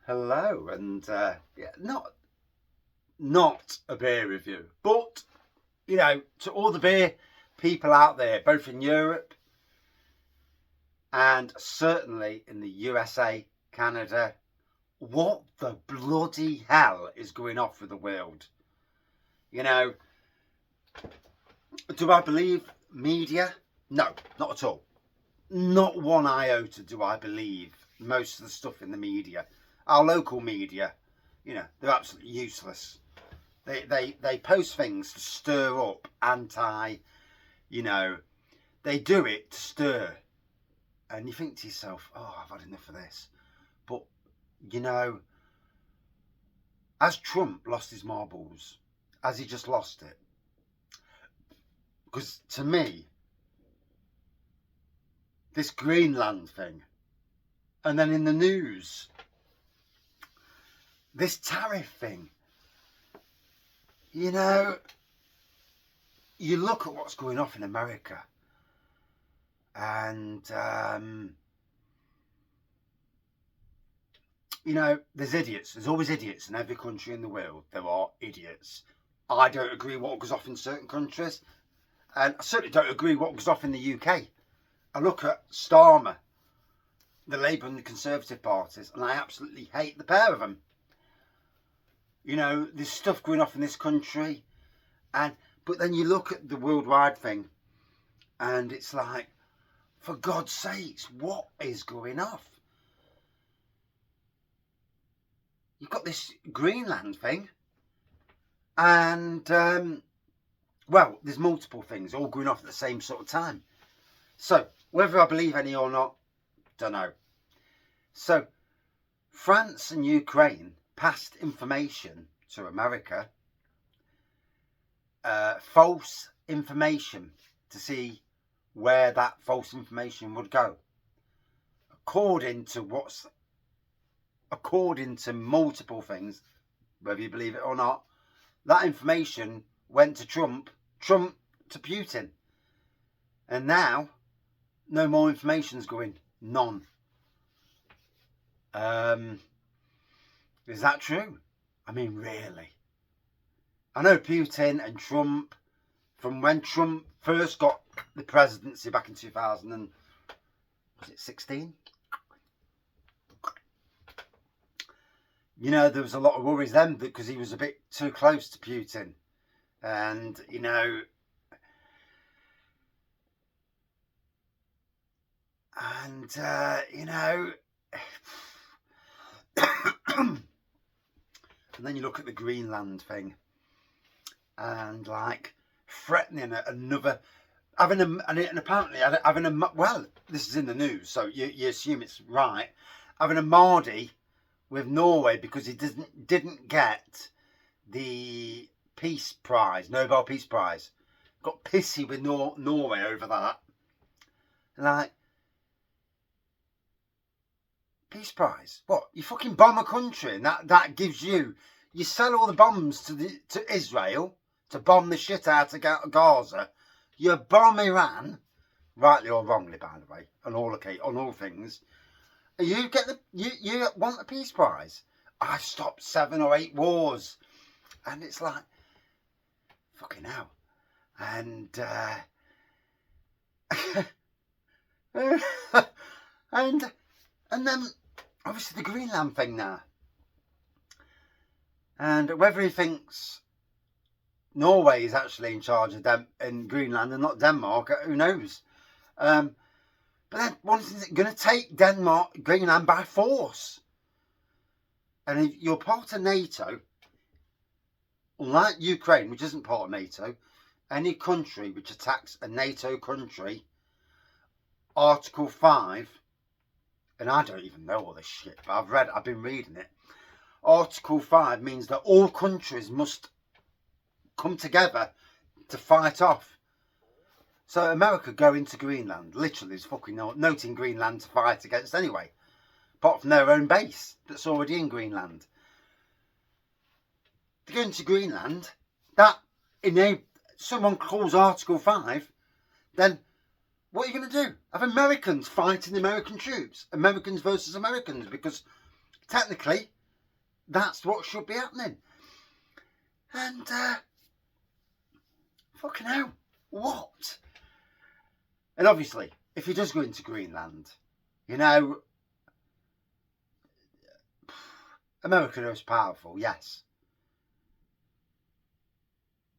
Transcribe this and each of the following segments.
Hello, and yeah, not a beer review, but to all the beer people out there, both in Europe and certainly in the USA, Canada, what the bloody hell is going off with the world? Do I believe media? No, not at all. Not one iota do I believe most of the stuff in the media. Our local media, they're absolutely useless. They post things to stir up they do it to stir. And you think to yourself, oh, I've had enough of this. But, as Trump lost his marbles, as he just lost it, because to me, this Greenland thing, and then in the news, this tariff thing, you look at what's going on in America, and there's idiots. There's always idiots in every country in the world. There are idiots. I don't agree what goes off in certain countries, and I certainly don't agree what goes off in the UK. I look at Starmer, the Labour and the Conservative parties, and I absolutely hate the pair of them. There's stuff going off in this country, but then you look at the worldwide thing, and it's like, for God's sakes, what is going off? You've got this Greenland thing, and there's multiple things all going off at the same sort of time. So whether I believe any or not, don't know. So France and Ukraine passed information to America, false information, to see where that false information would go. According to multiple things, whether you believe it or not, that information went to Trump to Putin. And now, no more information's going. None. Is that true? I mean, really? I know Putin and Trump, from when Trump first got the presidency back in 2016? There was a lot of worries then because he was a bit too close to Putin. And, and then you look at the Greenland thing, and like threatening another, well, this is in the news, so you assume it's right, having a Mardy with Norway because he didn't get the Peace Prize, Nobel Peace Prize. Got pissy with Norway over that. And like, Peace Prize? What? You fucking bomb a country, and that gives you sell all the bombs to Israel to bomb the shit out of Gaza. You bomb Iran, rightly or wrongly, by the way, on all things. You get you want the Peace Prize. I've stopped 7 or 8 wars, and it's like, fucking hell. And and then obviously the Greenland thing now, and whether he thinks Norway is actually in charge of in Greenland and not Denmark, who knows? But then, what is it going to take Greenland by force? And if you're part of NATO, unlike Ukraine, which isn't part of NATO, any country which attacks a NATO country, Article 5, and I don't even know all this shit, but I've been reading it. Article 5 means that all countries must come together to fight off. So America go into Greenland, literally is fucking noting Greenland to fight against anyway, apart from their own base that's already in Greenland. To go into Greenland, someone calls Article 5, then what are you going to do? Have Americans fighting American troops? Americans versus Americans? Because technically, that's what should be happening. And, fucking hell, what? And obviously, if he does go into Greenland, you know, America is powerful, yes.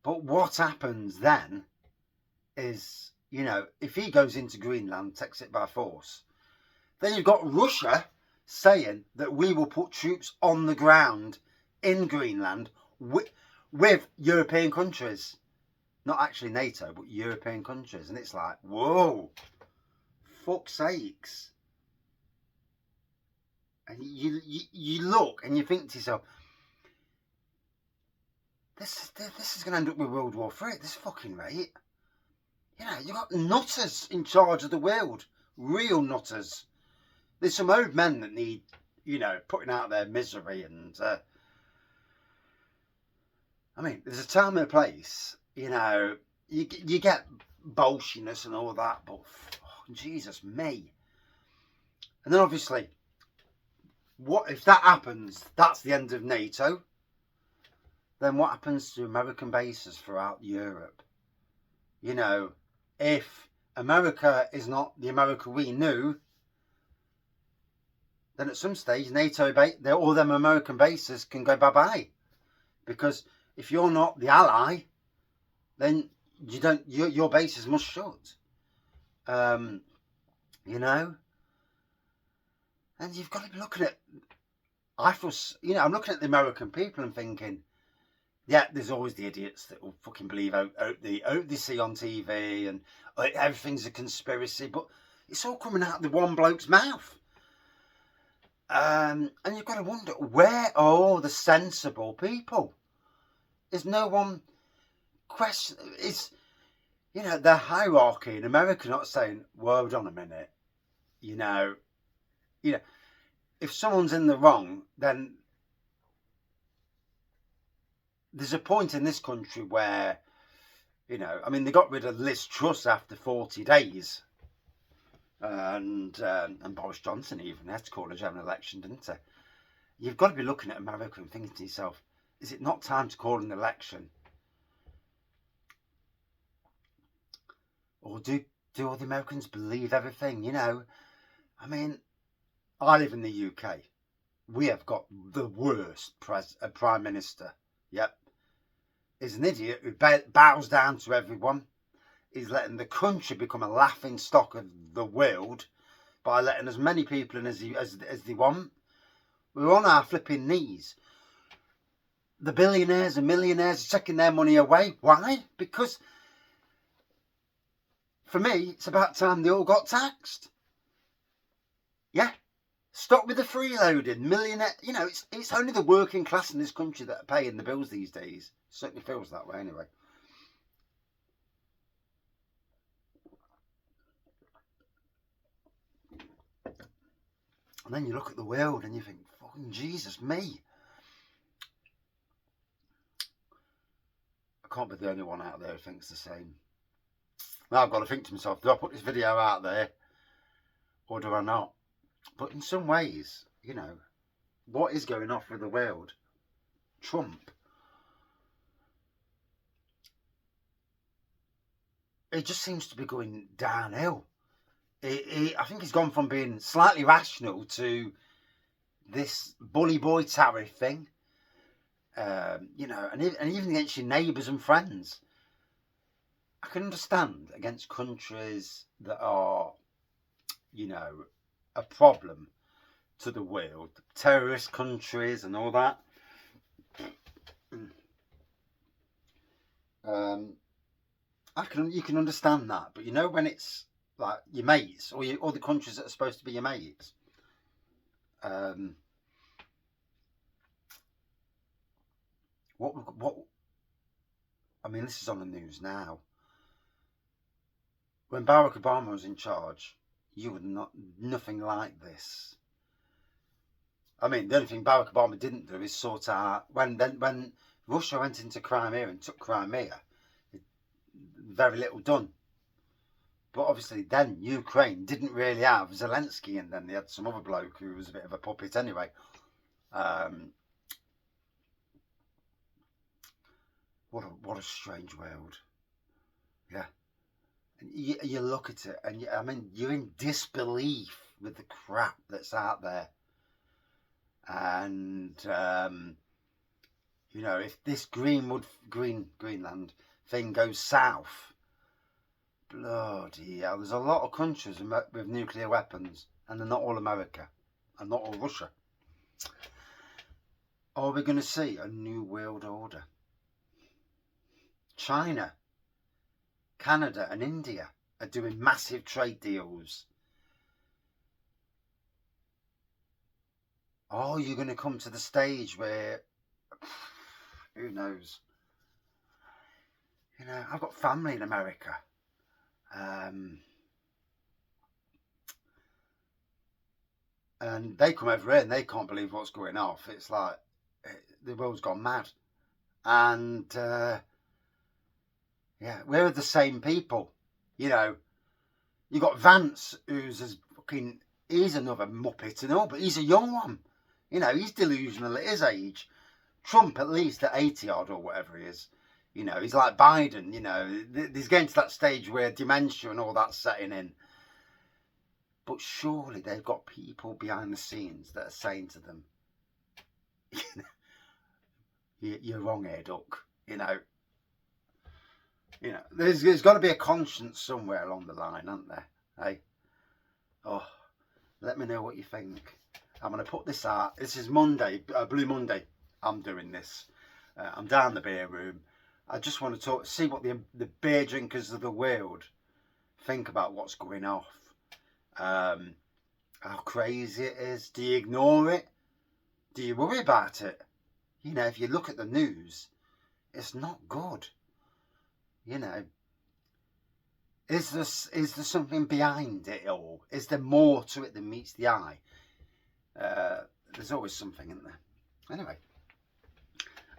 But what happens then is, you know, if he goes into Greenland, takes it by force, then you've got Russia saying that we will put troops on the ground in Greenland with European countries. Not actually NATO, but European countries. And it's like, whoa, fuck's sakes. And you look and you think to yourself, this is going to end up with World War III at this fucking rate. You know, you've got nutters in charge of the world. Real nutters. There's some old men that need, you know, putting out their misery. And, I mean, there's a time and a place. You know, you get bolshiness and all that, but oh, Jesus me. And then obviously, what if that happens? That's the end of NATO. Then what happens to American bases throughout Europe? You know, if America is not the America we knew, then at some stage NATO, all them American bases can go bye-bye. Because if you're not the ally, then you don't. Your bases must shut. You know, and you've got to be looking at. I feel, you know, I'm looking at the American people and thinking, yeah, there's always the idiots that will fucking believe out they see on TV and everything's a conspiracy, but it's all coming out of the one bloke's mouth. And you've got to wonder, where are all the sensible people? Is no one question? Is, you know, the hierarchy in America not saying, well, hold on a minute, you know, if someone's in the wrong, then there's a point in this country where, you know, I mean, they got rid of Liz Truss after 40 days. And Boris Johnson even had to call a general election, didn't he? You've got to be looking at America and thinking to yourself, is it not time to call an election? Or do all the Americans believe everything? You know, I mean, I live in the UK. We have got the worst Prime Minister. Yep. He's an idiot who bows down to everyone. He's letting the country become a laughing stock of the world by letting as many people in as they want. We're on our flipping knees. The billionaires and millionaires are taking their money away. Why? Because, for me, it's about time they all got taxed. Yeah. Stop with the freeloading. Millionaire, you know, it's only the working class in this country that are paying the bills these days. Certainly feels that way anyway. And then you look at the world and you think, fucking Jesus me. I can't be the only one out there who thinks the same. Now I've got to think to myself, do I put this video out there or do I not? But in some ways, you know, what is going off with the world? Trump. It just seems to be going downhill. I think he's gone from being slightly rational to this bully boy tariff thing. You know, and even against your neighbours and friends. I can understand against countries that are, you know, a problem to the world, terrorist countries and all that. You can understand that, but you know, when it's like your mates or the countries that are supposed to be your mates, what I mean, this is on the news now. When Barack Obama was in charge, you would nothing like this. I mean, the only thing Barack Obama didn't do is sort out when Russia went into Crimea and took Crimea. Very little done. But obviously then Ukraine didn't really have Zelensky, and then they had some other bloke who was a bit of a puppet anyway. What a strange world. Yeah. And you look at it, and I mean, you're in disbelief with the crap that's out there. And you know, if this Greenland thing goes south, bloody hell, there's a lot of countries with nuclear weapons, and they're not all America, and not all Russia. Are we going to see a new world order? China, Canada and India are doing massive trade deals. Are you going to come to the stage where, who knows? You know, I've got family in America. And they come over here and they can't believe what's going off. It's like the world's gone mad. And yeah, we're the same people. You know, you got Vance, who's as fucking, he's another muppet and all, but he's a young one. You know, he's delusional at his age. Trump, at least at 80 odd or whatever he is. You know, he's like Biden, you know. He's getting to that stage where dementia and all that's setting in. But surely they've got people behind the scenes that are saying to them, you're wrong here, duck. You know, there's got to be a conscience somewhere along the line, hasn't there? Hey, oh, let me know what you think. I'm going to put this out. This is Monday, Blue Monday. I'm doing this. I'm down the beer room. I just want to see what the beer drinkers of the world think about what's going off. How crazy it is. Do you ignore it? Do you worry about it? You know, if you look at the news, it's not good. You know, is there something behind it all? Is there more to it than meets the eye? There's always something, isn't there? Anyway,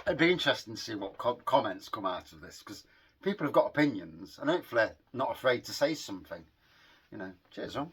it'd be interesting to see what comments come out of this, because people have got opinions, and hopefully not afraid to say something. You know, cheers on.